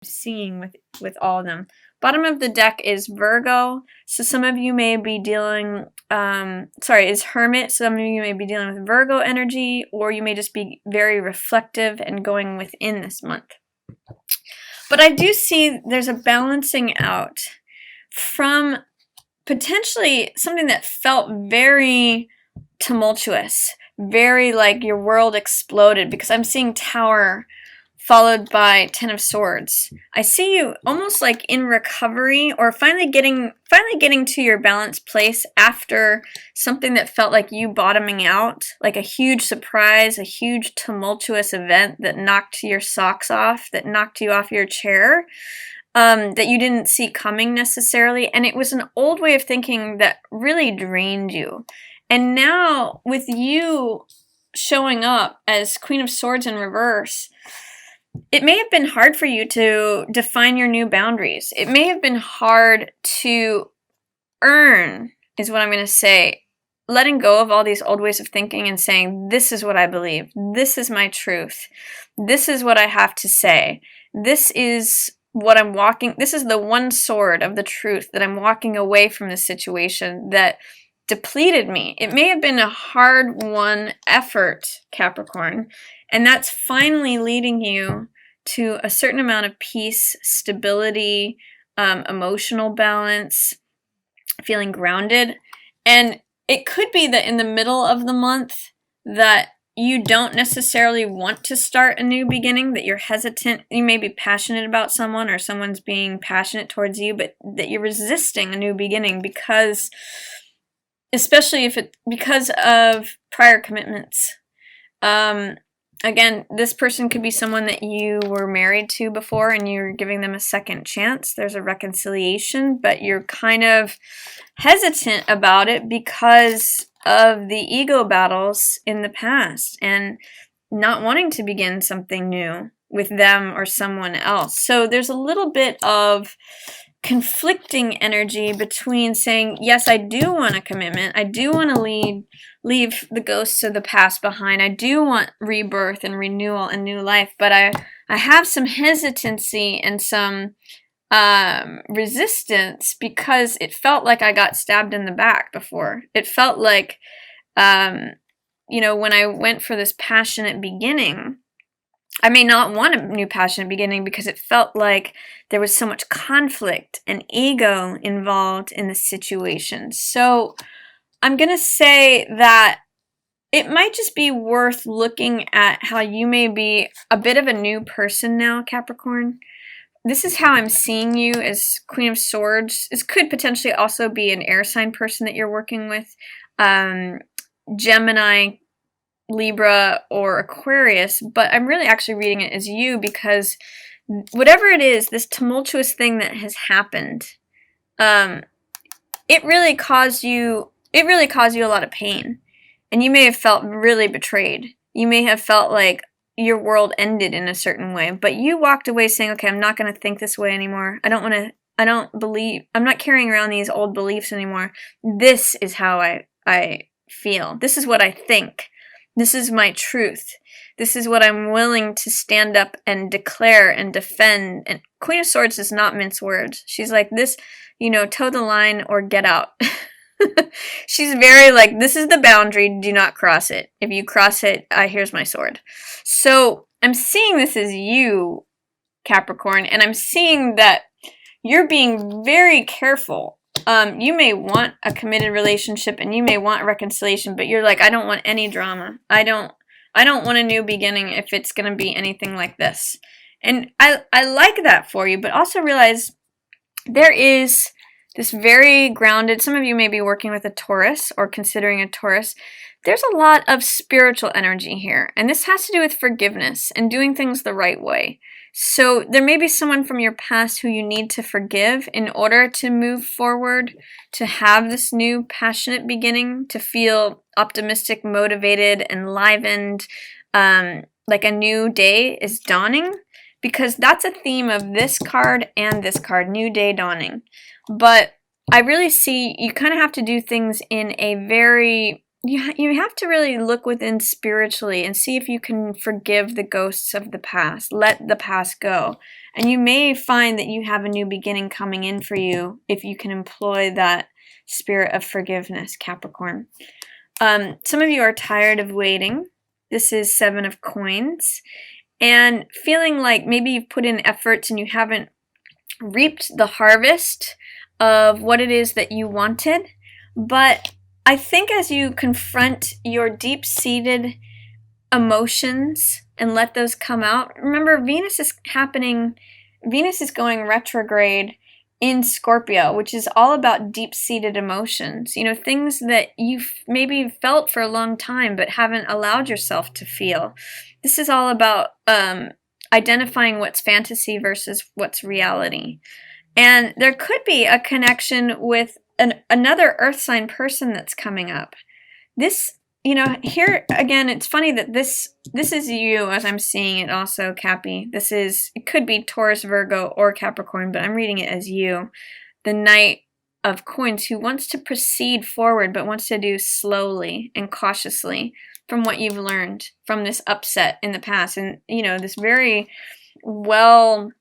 seeing with all of them. Bottom of the deck is Virgo, so some of you may be dealing, is Hermit, some of you may be dealing with Virgo energy, or you may just be very reflective and going within this month. But I do see there's a balancing out from potentially something that felt very tumultuous, very like your world exploded, because I'm seeing Tower followed by Ten of Swords. I see you almost like in recovery, or finally getting to your balanced place after something that felt like you bottoming out, like a huge surprise, a huge tumultuous event that knocked your socks off, that knocked you off your chair, that you didn't see coming necessarily, and it was an old way of thinking that really drained you. And now with you showing up as Queen of Swords in reverse, it may have been hard for you to define your new boundaries. It may have been hard to earn, is what I'm going to say, letting go of all these old ways of thinking and saying, this is what I believe. This is my truth. This is what I have to say. This is what I'm walking. This is the one sword of the truth that I'm walking away from this situation that depleted me. It may have been a hard-won effort, Capricorn, and that's finally leading you to a certain amount of peace, stability, emotional balance, feeling grounded. And it could be that in the middle of the month that you don't necessarily want to start a new beginning, that you're hesitant. You may be passionate about someone, or someone's being passionate towards you, but that you're resisting a new beginning because, especially because of prior commitments. Again, this person could be someone that you were married to before and you're giving them a second chance. There's a reconciliation, but you're kind of hesitant about it because of the ego battles in the past and not wanting to begin something new with them or someone else. So there's a little bit of conflicting energy between saying, yes, I do want a commitment. I do want to leave the ghosts of the past behind. I do want rebirth and renewal and new life, but I have some hesitancy and some resistance because it felt like I got stabbed in the back before. It felt like, when I went for this passionate beginning, I may not want a new passionate beginning because it felt like there was so much conflict and ego involved in the situation. So I'm going to say that it might just be worth looking at how you may be a bit of a new person now, Capricorn. This is how I'm seeing you as Queen of Swords. This could potentially also be an air sign person that you're working with. Gemini, Libra, or Aquarius, but I'm really actually reading it as you because whatever it is, this tumultuous thing that has happened, it really caused you a lot of pain, and you may have felt really betrayed. You may have felt like your world ended in a certain way, but you walked away saying, okay, I'm not going to think this way anymore. I'm not carrying around these old beliefs anymore. This is how I feel. This is what I think. This is my truth. This is what I'm willing to stand up and declare and defend. And Queen of Swords does not mince words. She's like, this, toe the line or get out. She's very like, this is the boundary, do not cross it. If you cross it, here's my sword. So I'm seeing this as you, Capricorn, and I'm seeing that you're being very careful. You may want a committed relationship and you may want reconciliation, but you're like, I don't want any drama. I don't want a new beginning if it's going to be anything like this. And I like that for you, but also realize there is this very grounded, some of you may be working with a Taurus or considering a Taurus. There's a lot of spiritual energy here, and this has to do with forgiveness and doing things the right way. So there may be someone from your past who you need to forgive in order to move forward, to have this new passionate beginning, to feel optimistic, motivated, enlivened, like a new day is dawning, because that's a theme of this card and this card, new day dawning. But I really see you kind of have to do things in a very you have to really look within spiritually and see if you can forgive the ghosts of the past. Let the past go. And you may find that you have a new beginning coming in for you if you can employ that spirit of forgiveness, Capricorn. Some of you are tired of waiting. This is 7 of Coins. And feeling like maybe you've put in efforts and you haven't reaped the harvest of what it is that you wanted. But I think as you confront your deep-seated emotions and let those come out, remember Venus is going retrograde in Scorpio, which is all about deep-seated emotions. You know, things that you've maybe felt for a long time but haven't allowed yourself to feel. This is all about identifying what's fantasy versus what's reality. And there could be a connection with another earth sign person that's coming up. This, you know, here again, it's funny that this is you as I'm seeing it also, Cappy. It could be Taurus, Virgo, or Capricorn, but I'm reading it as you. The Knight of Coins who wants to proceed forward, but wants to do slowly and cautiously from what you've learned from this upset in the past. And, you know, this very well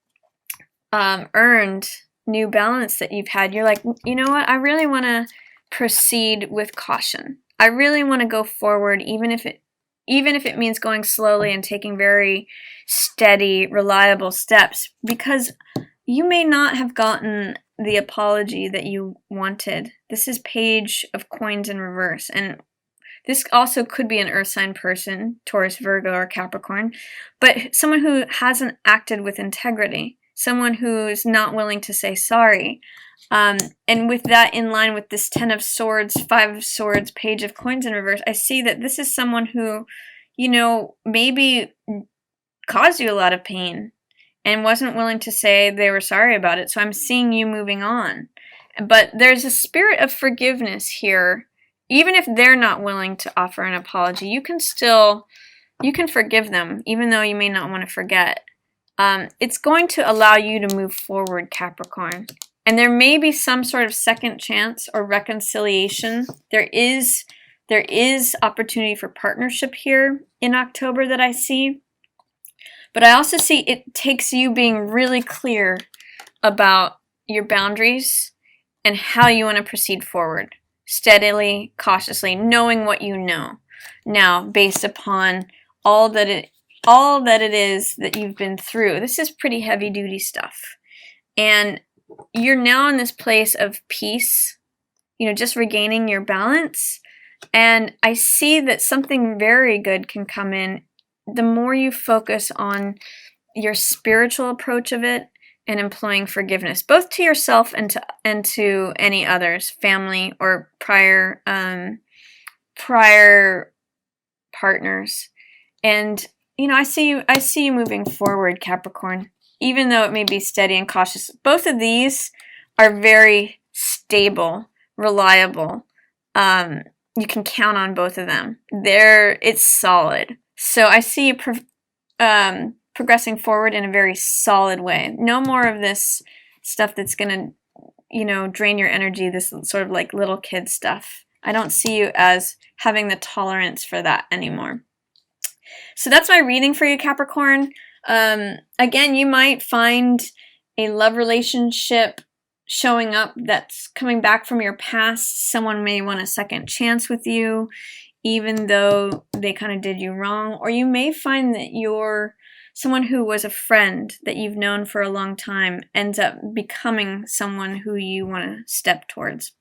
earned new balance that you've had. You're like, you know what? I really want to proceed with caution. I really want to go forward, even if it means going slowly and taking very steady, reliable steps, because you may not have gotten the apology that you wanted. This is Page of Coins in reverse, and this also could be an earth sign person, Taurus, Virgo, or Capricorn, but someone who hasn't acted with integrity, someone who's not willing to say sorry. And with that in line with this 10 of Swords, 5 of Swords, Page of Coins in reverse, I see that this is someone who, you know, maybe caused you a lot of pain and wasn't willing to say they were sorry about it. So I'm seeing you moving on. But there's a spirit of forgiveness here. Even if they're not willing to offer an apology, you can forgive them, even though you may not want to forget. It's going to allow you to move forward, Capricorn. And there may be some sort of second chance or reconciliation. There is opportunity for partnership here in October that I see. But I also see it takes you being really clear about your boundaries and how you want to proceed forward. Steadily, cautiously, knowing what you know now based upon all that it is that you've been through. This is pretty heavy duty stuff. And you're now in this place of peace, you know, just regaining your balance. And I see that something very good can come in the more you focus on your spiritual approach of it and employing forgiveness, both to yourself and to any others, family or prior partners. And you know, I see you moving forward, Capricorn, even though it may be steady and cautious. Both of these are very stable, reliable. You can count on both of them. It's solid. So I see you progressing forward in a very solid way. No more of this stuff that's going to, you know, drain your energy, this sort of like little kid stuff. I don't see you as having the tolerance for that anymore. So that's my reading for you, Capricorn. Again, you might find a love relationship showing up that's coming back from your past. Someone may want a second chance with you, even though they kind of did you wrong. Or you may find that someone who was a friend that you've known for a long time ends up becoming someone who you want to step towards.